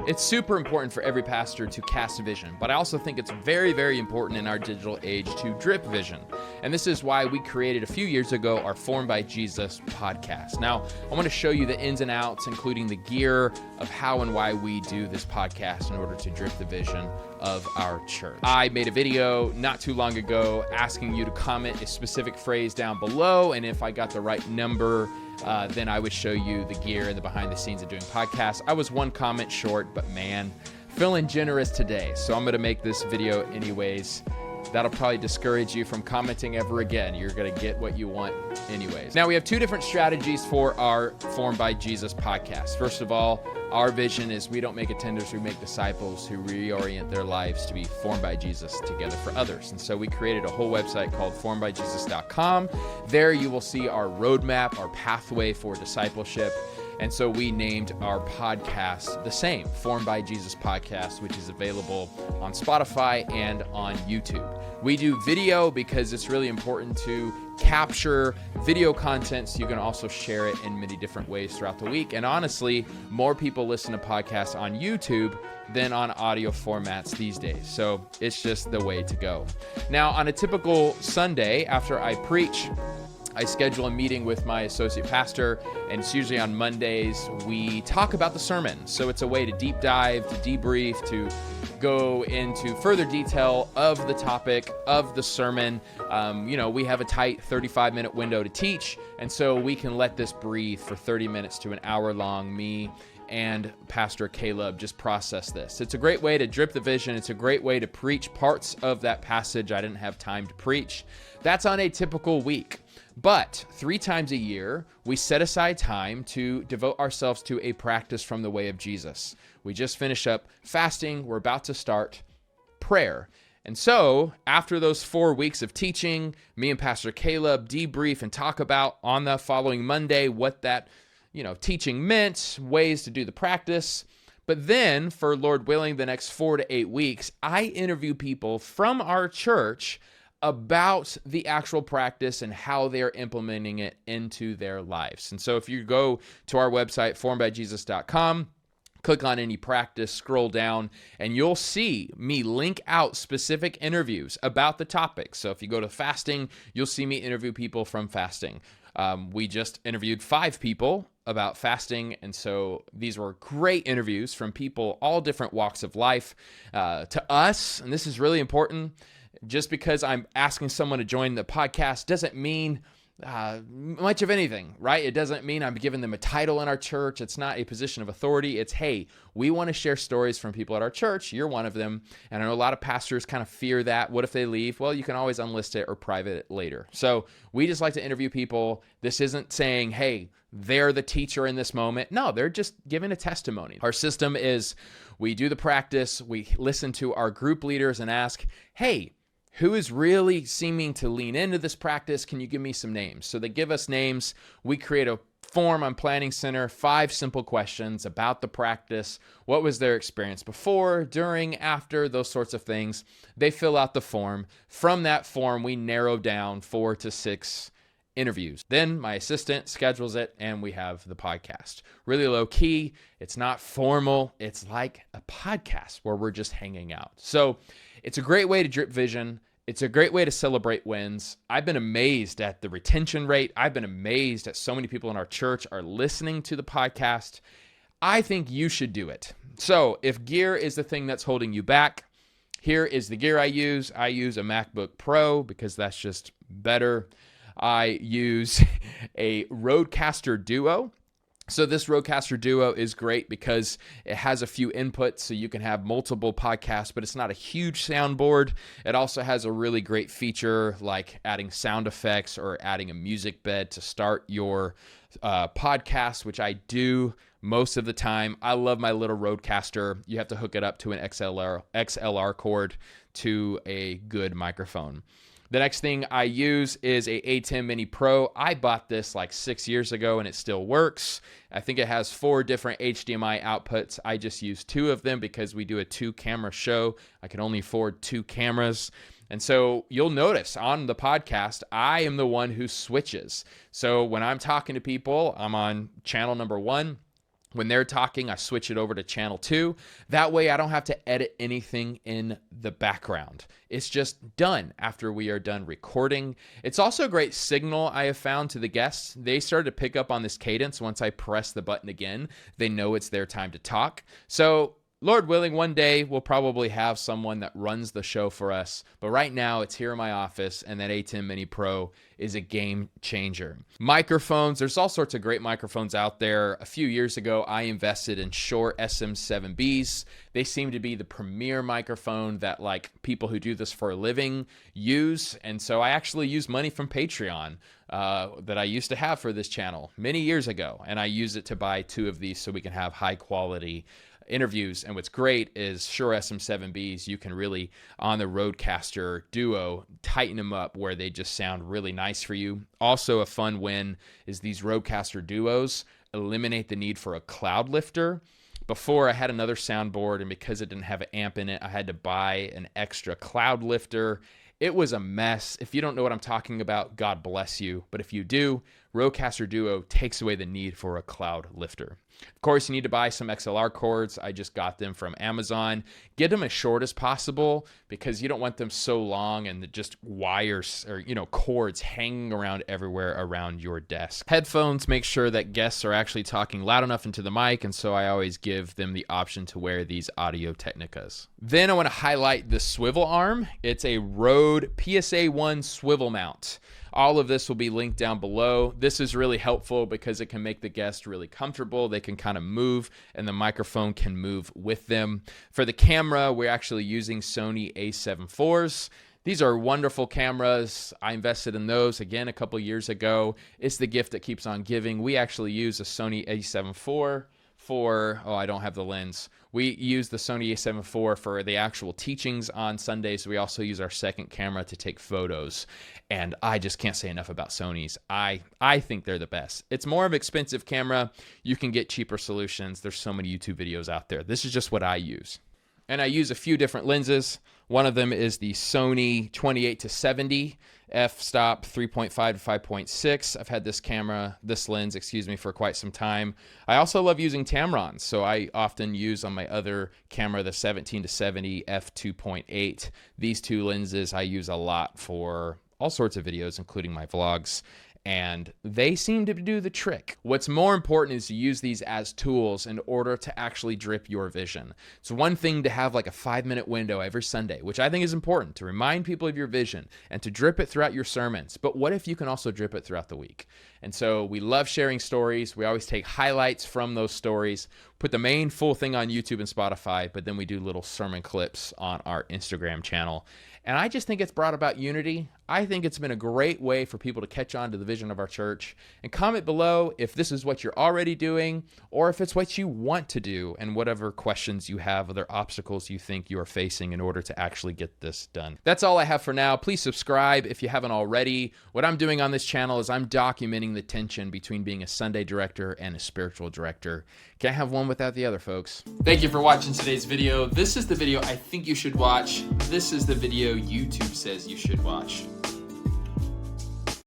It's super important for every pastor to cast vision, but I also think it's very, very important in our digital age to drip vision. And this is why we created a few years ago our Formed by Jesus podcast. Now, I want to show you the ins and outs, including the gear of how and why we do this podcast in order to drip the vision of our church. I made a video not too long ago asking you to comment a specific phrase down below, and if I got the right number, then I would show you the gear and the behind the scenes of doing podcasts. I was one comment short, but man, feeling generous today. So I'm going to make this video anyways. That'll probably discourage you from commenting ever again. You're going to get what you want anyways. Now, we have two different strategies for our Formed by Jesus podcast. First of all, our vision is we don't make attenders, we make disciples who reorient their lives to be formed by Jesus together for others. And so we created a whole website called formedbyjesus.com. There you will see our roadmap, our pathway for discipleship. And so we named our podcast the same, Formed by Jesus Podcast, which is available on Spotify and on YouTube. We do video because it's really important to capture video content so you can also share it in many different ways throughout the week. And honestly, more people listen to podcasts on YouTube than on audio formats these days. So it's just the way to go. Now, on a typical Sunday after I preach, I schedule a meeting with my associate pastor, and it's usually on Mondays. We talk about the sermon. So it's a way to deep dive, to debrief, to go into further detail of the topic of the sermon. We have a tight 35-minute window to teach, and so we can let this breathe for 30 minutes to an hour long. Me and Pastor Caleb just process this. It's a great way to drip the vision. It's a great way to preach parts of that passage I didn't have time to preach. That's on a typical week. But 3 times a year, we set aside time to devote ourselves to a practice from the way of Jesus. We just finished up fasting. We're about to start prayer. And so after those 4 weeks of teaching, me and Pastor Caleb debrief and talk about on the following Monday what that teaching meant, ways to do the practice. But then, for Lord willing, the next 4 to 8 weeks, I interview people from our church about the actual practice and how they're implementing it into their lives. And so if you go to our website, formedbyjesus.com, click on any practice, scroll down, and you'll see me link out specific interviews about the topic. So if you go to fasting, you'll see me interview people from fasting. We just interviewed 5 people about fasting, and so these were great interviews from people all different walks of life. To us, and this is really important, just because I'm asking someone to join the podcast doesn't mean much of anything, right? It doesn't mean I'm giving them a title in our church. It's not a position of authority. It's, hey, we want to share stories from people at our church. You're one of them. And I know a lot of pastors kind of fear that. What if they leave? Well, you can always unlist it or private it later. So we just like to interview people. This isn't saying, hey, they're the teacher in this moment. No, they're just giving a testimony. Our system is we do the practice. We listen to our group leaders and ask, hey, who is really seeming to lean into this practice? Can you give me some names? So they give us names. We create a form on Planning Center, 5 simple questions about the practice. What was their experience before, during, after, those sorts of things. They fill out the form. From that form, we narrow down 4 to 6 interviews. Then my assistant schedules it, and we have the podcast. Really low key. It's not formal. It's like a podcast where we're just hanging out. So it's a great way to drip vision. It's a great way to celebrate wins. I've been amazed at the retention rate. I've been amazed at so many people in our church are listening to the podcast. I think you should do it. So if gear is the thing that's holding you back, here is the gear I use. I use a MacBook Pro because that's just better. I use a Rodecaster Duo. So this Rodecaster Duo is great because it has a few inputs, so you can have multiple podcasts, but it's not a huge soundboard. It also has a really great feature like adding sound effects or adding a music bed to start your podcast, which I do most of the time. I love my little Rodecaster. You have to hook it up to an XLR cord to a good microphone. The next thing I use is a A10 Mini Pro. I bought this like 6 years ago and it still works. I think it has 4 different HDMI outputs. I just use 2 of them because we do a 2-camera show. I can only afford 2 cameras. And so you'll notice on the podcast, I am the one who switches. So when I'm talking to people, I'm on channel number 1. When they're talking, I switch it over to channel 2. That way I don't have to edit anything in the background. It's just done after we are done recording. It's also a great signal I have found to the guests. They started to pick up on this cadence. Once I press the button again, they know it's their time to talk. So Lord willing, one day we'll probably have someone that runs the show for us. But right now it's here in my office, and that A10 Mini Pro is a game changer. Microphones, there's all sorts of great microphones out there. A few years ago, I invested in Shure SM7Bs. They seem to be the premier microphone that like people who do this for a living use. And so I actually use money from Patreon that I used to have for this channel many years ago. And I use it to buy 2 of these so we can have high quality interviews. And what's great is Shure SM7Bs, you can really, on the Rodecaster Duo, tighten them up where they just sound really nice for you. Also a fun win is these Rodecaster Duos eliminate the need for a cloud lifter. Before I had another soundboard, and because it didn't have an amp in it, I had to buy an extra cloud lifter. It was a mess. If you don't know what I'm talking about, God bless you. But if you do, Rodecaster Duo takes away the need for a cloud lifter. Of course, you need to buy some XLR cords. I just got them from Amazon. Get them as short as possible because you don't want them so long and just wires or, cords hanging around everywhere around your desk. Headphones, make sure that guests are actually talking loud enough into the mic, and so I always give them the option to wear these Audio Technicas. Then I want to highlight the swivel arm. It's a Rode PSA-1 swivel mount. All of this will be linked down below. This is really helpful because it can make the guest really comfortable. They can kind of move and the microphone can move with them. For the camera, we're actually using Sony A7 IVs. These are wonderful cameras. I invested in those again a couple years ago. It's the gift that keeps on giving. We actually use a Sony A7 IV for, I don't have the lens. We use the Sony A7 IV for the actual teachings on Sundays. We also use our second camera to take photos. And I just can't say enough about Sony's. I think they're the best. It's more of an expensive camera. You can get cheaper solutions. There's so many YouTube videos out there. This is just what I use. And I use a few different lenses. One of them is the Sony 28-70 f-stop 3.5 to 5.6. I've had this lens, for quite some time. I also love using Tamrons, so I often use on my other camera the 17-70 f2.8. These 2 lenses I use a lot for all sorts of videos, including my vlogs. And they seem to do the trick. What's more important is to use these as tools in order to actually drip your vision. It's one thing to have like a 5-minute window every Sunday, which I think is important, to remind people of your vision and to drip it throughout your sermons. But what if you can also drip it throughout the week? And so we love sharing stories. We always take highlights from those stories, put the main full thing on YouTube and Spotify, but then we do little sermon clips on our Instagram channel. And I just think it's brought about unity. I think it's been a great way for people to catch on to the vision of our church. And comment below if this is what you're already doing or if it's what you want to do and whatever questions you have, other obstacles you think you are facing in order to actually get this done. That's all I have for now. Please subscribe if you haven't already. What I'm doing on this channel is I'm documenting the tension between being a Sunday director and a spiritual director. Can't have one without the other, folks. Thank you for watching today's video. This is the video I think you should watch. This is the video YouTube says you should watch.